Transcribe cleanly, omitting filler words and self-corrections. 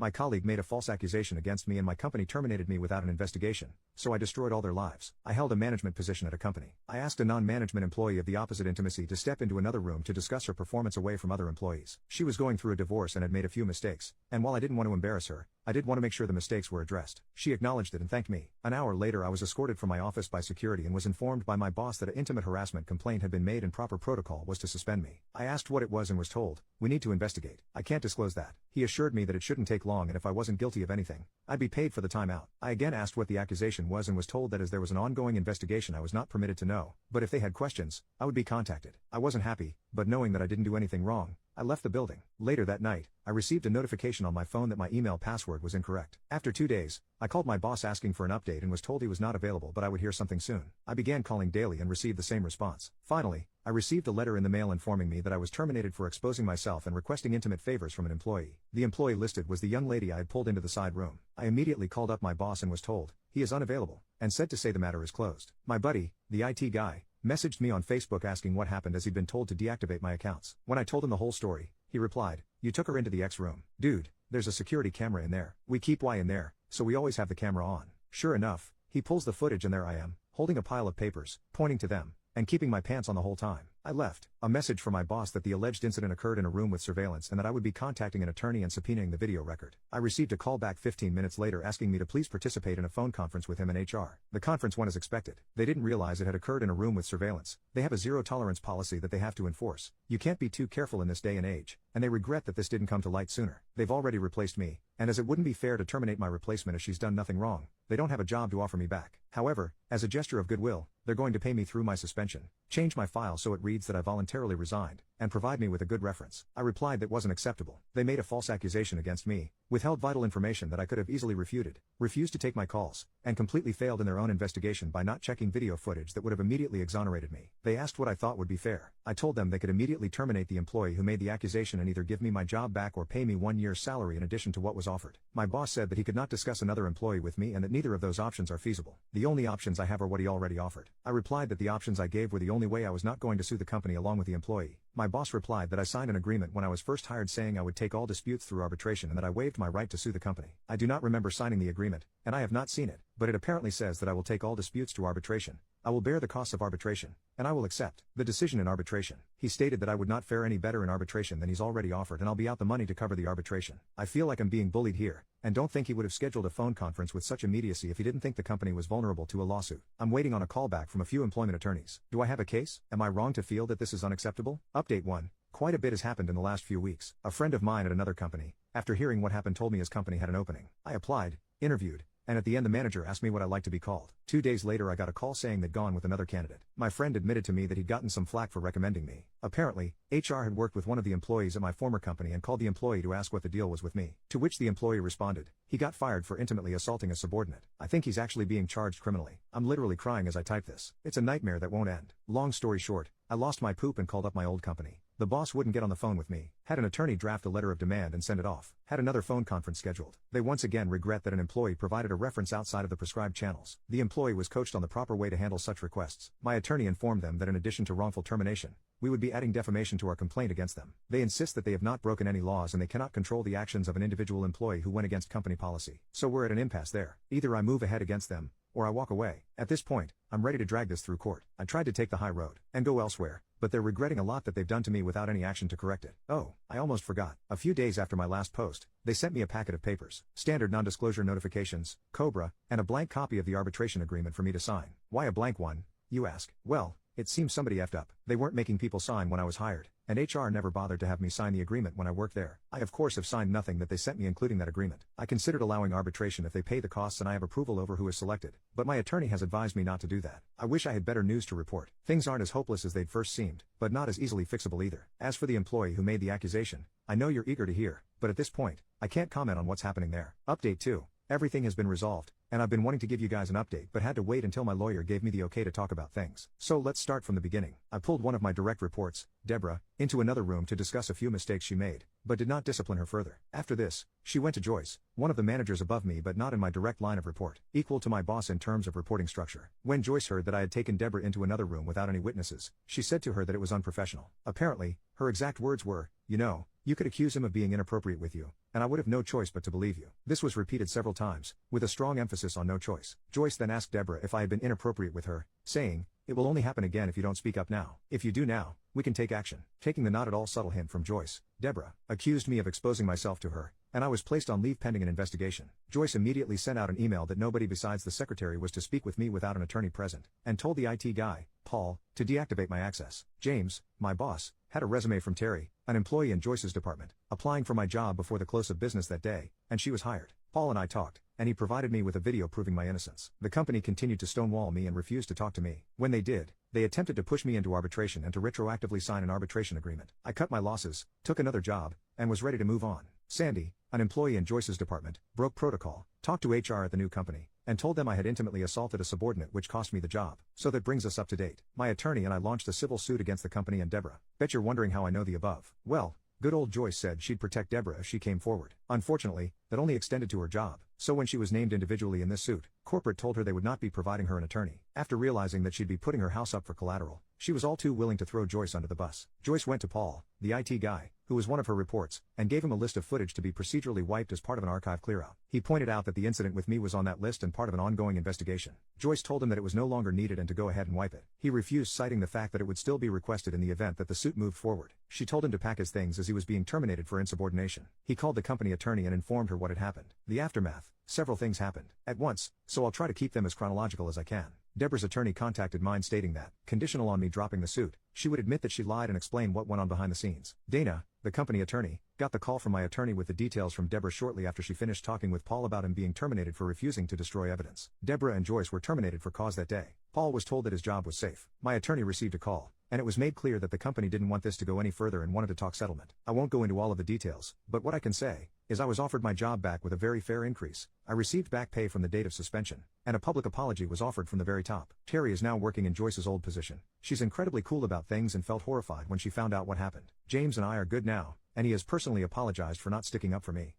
My colleague made a false accusation against me and my company terminated me without an investigation, so I destroyed all their lives. I held a management position at a company. I asked a non-management employee of the opposite intimacy to step into another room to discuss her performance away from other employees. She was going through a divorce and had made a few mistakes, and while I didn't want to embarrass her, I did want to make sure the mistakes were addressed. She acknowledged it and thanked me. An hour later I was escorted from my office by security and was informed by my boss that an intimate harassment complaint had been made and proper protocol was to suspend me. I asked what it was and was told, "We need to investigate. I can't disclose that." He assured me that it shouldn't take long and if I wasn't guilty of anything, I'd be paid for the time out. I again asked what the accusation was and was told that as there was an ongoing investigation I was not permitted to know, but if they had questions, I would be contacted. I wasn't happy, but knowing that I didn't do anything wrong, I left the building. Later that night, I received a notification on my phone that my email password was incorrect. After 2 days, I called my boss asking for an update and was told he was not available but I would hear something soon. I began calling daily and received the same response. Finally, I received a letter in the mail informing me that I was terminated for exposing myself and requesting intimate favors from an employee. The employee listed was the young lady I had pulled into the side room. I immediately called up my boss and was told, he is unavailable, and said to say the matter is closed. My buddy, the IT guy, messaged me on Facebook asking what happened as he'd been told to deactivate my accounts. When I told him the whole story, he replied, "You took her into the X room. Dude, there's a security camera in there. We keep Y in there, so we always have the camera on." Sure enough, he pulls the footage and there I am, holding a pile of papers, pointing to them, and keeping my pants on the whole time. I left a message from my boss that the alleged incident occurred in a room with surveillance and that I would be contacting an attorney and subpoenaing the video record. I received a call back 15 minutes later asking me to please participate in a phone conference with him and HR. The conference went as expected. They didn't realize it had occurred in a room with surveillance. They have a zero tolerance policy that they have to enforce. You can't be too careful in this day and age, and they regret that this didn't come to light sooner. They've already replaced me, and as it wouldn't be fair to terminate my replacement as she's done nothing wrong, they don't have a job to offer me back. However, as a gesture of goodwill, they're going to pay me through my suspension, change my file so it reads that I voluntarily resigned, and provide me with a good reference. I replied that wasn't acceptable. They made a false accusation against me, withheld vital information that I could have easily refuted, refused to take my calls, and completely failed in their own investigation by not checking video footage that would have immediately exonerated me. They asked what I thought would be fair. I told them they could immediately terminate the employee who made the accusation and either give me my job back or pay me 1 year's salary in addition to what was offered. My boss said that he could not discuss another employee with me and that neither of those options are feasible. The only options I have are what he already offered. I replied that the options I gave were the only way I was not going to sue the company along with the employee. My boss replied that I signed an agreement when I was first hired saying I would take all disputes through arbitration and that I waived my right to sue the company. I do not remember signing the agreement, and I have not seen it, but it apparently says that I will take all disputes to arbitration. I will bear the costs of arbitration, and I will accept the decision in arbitration. He stated that I would not fare any better in arbitration than he's already offered and I'll be out the money to cover the arbitration. I feel like I'm being bullied here, and don't think he would have scheduled a phone conference with such immediacy if he didn't think the company was vulnerable to a lawsuit. I'm waiting on a callback from a few employment attorneys. Do I have a case? Am I wrong to feel that this is unacceptable? Update 1. Quite a bit has happened in the last few weeks. A friend of mine at another company, after hearing what happened, told me his company had an opening. I applied, interviewed, and at the end the manager asked me what I'd like to be called. 2 days later I got a call saying they'd gone with another candidate. My friend admitted to me that he'd gotten some flack for recommending me. Apparently, HR had worked with one of the employees at my former company and called the employee to ask what the deal was with me. To which the employee responded, he got fired for intimately assaulting a subordinate. I think he's actually being charged criminally. I'm literally crying as I type this. It's a nightmare that won't end. Long story short, I lost my poop and called up my old company. The boss wouldn't get on the phone with me, had an attorney draft a letter of demand and send it off, had another phone conference scheduled. They once again regret that an employee provided a reference outside of the prescribed channels. The employee was coached on the proper way to handle such requests. My attorney informed them that in addition to wrongful termination, we would be adding defamation to our complaint against them. They insist that they have not broken any laws and they cannot control the actions of an individual employee who went against company policy. So we're at an impasse there. Either I move ahead against them, or I walk away. At this point, I'm ready to drag this through court. I tried to take the high road and go elsewhere, but they're regretting a lot that they've done to me without any action to correct it. Oh, I almost forgot. A few days after my last post, they sent me a packet of papers, standard non-disclosure notifications, COBRA, and a blank copy of the arbitration agreement for me to sign. Why a blank one, you ask? Well, it seems somebody effed up. They weren't making people sign when I was hired, and HR never bothered to have me sign the agreement when I worked there. I of course have signed nothing that they sent me including that agreement. I considered allowing arbitration if they pay the costs and I have approval over who is selected, but my attorney has advised me not to do that. I wish I had better news to report. Things aren't as hopeless as they'd first seemed, but not as easily fixable either. As for the employee who made the accusation, I know you're eager to hear, but at this point, I can't comment on what's happening there. Update 2. Everything has been resolved, and I've been wanting to give you guys an update but had to wait until my lawyer gave me the okay to talk about things. So let's start from the beginning. I pulled one of my direct reports, Deborah, into another room to discuss a few mistakes she made, but did not discipline her further. After this, she went to Joyce, one of the managers above me but not in my direct line of report, equal to my boss in terms of reporting structure. When Joyce heard that I had taken Deborah into another room without any witnesses, she said to her that it was unprofessional. Apparently, her exact words were, "You know, you could accuse him of being inappropriate with you, and I would have no choice but to believe you. This was repeated several times, with a strong emphasis on no choice. Joyce then asked Deborah if I had been inappropriate with her, saying, "It will only happen again if you don't speak up now. If you do now, we can take action." Taking the not at all subtle hint from Joyce, Deborah accused me of exposing myself to her, and I was placed on leave pending an investigation. Joyce immediately sent out an email that nobody besides the secretary was to speak with me without an attorney present, and told the IT guy, Paul, to deactivate my access. James, my boss, had a resume from Terry, an employee in Joyce's department, applying for my job before the close of business that day, and she was hired. Paul and I talked, and he provided me with a video proving my innocence. The company continued to stonewall me and refused to talk to me. When they did, they attempted to push me into arbitration and to retroactively sign an arbitration agreement. I cut my losses, took another job, and was ready to move on. Sandy, an employee in Joyce's department, broke protocol, talked to HR at the new company, and told them I had intimately assaulted a subordinate, which cost me the job. So that brings us up to date. My attorney and I launched a civil suit against the company and Deborah. Bet you're wondering how I know the above. Well, good old Joyce said she'd protect Deborah if she came forward. Unfortunately, that only extended to her job. So when she was named individually in this suit, corporate told her they would not be providing her an attorney. After realizing that she'd be putting her house up for collateral, she was all too willing to throw Joyce under the bus. Joyce went to Paul, the IT guy, who was one of her reports, and gave him a list of footage to be procedurally wiped as part of an archive clearout. He pointed out that the incident with me was on that list and part of an ongoing investigation. Joyce told him that it was no longer needed and to go ahead and wipe it. He refused, citing the fact that it would still be requested in the event that the suit moved forward. She told him to pack his things as he was being terminated for insubordination. He called the company attorney and informed her what had happened. The aftermath. Several things happened at once, so I'll try to keep them as chronological as I can. Deborah's attorney contacted mine stating that, conditional on me dropping the suit, she would admit that she lied and explain what went on behind the scenes. Dana, the company attorney, got the call from my attorney with the details from Deborah shortly after she finished talking with Paul about him being terminated for refusing to destroy evidence. Deborah and Joyce were terminated for cause that day. Paul was told that his job was safe. My attorney received a call, and it was made clear that the company didn't want this to go any further and wanted to talk settlement. I won't go into all of the details, but what I can say is I was offered my job back with a very fair increase. I received back pay from the date of suspension, and a public apology was offered from the very top. Terry is now working in Joyce's old position. She's incredibly cool about things and felt horrified when she found out what happened. James and I are good now, and he has personally apologized for not sticking up for me.